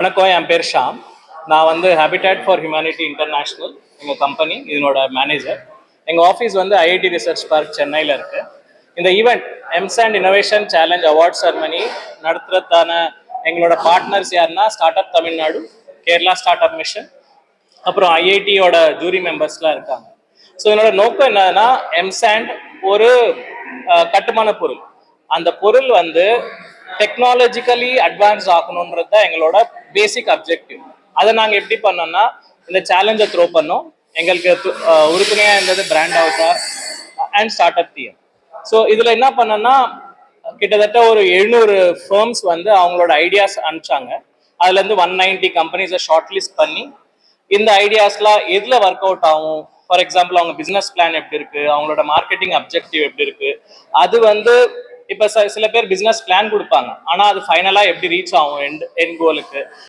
வணக்கம், என் பேர் ஷாம். நான் வந்து ஹேபிடேட் ஃபார் ஹியூமனிட்டி இன்டர்நேஷ்னல் எங்கள் கம்பெனி இதனோட மேனேஜர். எங்கள் ஆஃபீஸ் வந்து ஐஐடி ரிசர்ச் பார்க் சென்னையில் இருக்குது. இந்த event M sand innovation challenge award ceremony நடத்துறதான எங்களோட பார்ட்னர்ஸ் யாருன்னா start up Tamil Nadu, Kerala start up mission, அப்புறம் ஐஐடியோட ஜூரி மெம்பர்ஸ்லாம் இருக்காங்க. ஸோ என்னோட நோக்கம் என்னன்னா, எம்சாண்ட் ஒரு கட்டுமான பொருள். அந்த பொருள் வந்து டெக்னாலஜிக்கலி அட்வான்ஸ் ஆகணுன்றது தான் எங்களோட பேசிக் அப்ஜெக்டிவ். அதை நாங்கள் எப்படி பண்ணோம்னா, இந்த சேலஞ்சை த்ரோ பண்ணோம். எங்களுக்கு உறுதுணையாக இருந்தது பிராண்ட் ஹவுஸா and start up team. So இதில் என்ன பண்ணோம்னா, கிட்டத்தட்ட ஒரு 700 ஃபர்ம்ஸ் வந்து அவங்களோட ஐடியாஸ் அனுப்பிச்சாங்க. அதுலேருந்து 190 கம்பெனிஸை ஷார்ட் லிஸ்ட் பண்ணி இந்த ஐடியாஸ்லாம் எதில் ஒர்க் அவுட் ஆகும், ஃபார் எக்ஸாம்பிள் அவங்க பிஸ்னஸ் பிளான் எப்படி இருக்குது, அவங்களோட மார்க்கெட்டிங் அப்ஜெக்டிவ் எப்படி இருக்குது, அது வந்து இப்போ சில பேர் பிஸ்னஸ் பிளான் கொடுப்பாங்க, ஆனால் அது ஃபைனலாக எப்படி ரீச் ஆகும் எண்ட் கோலுக்கு,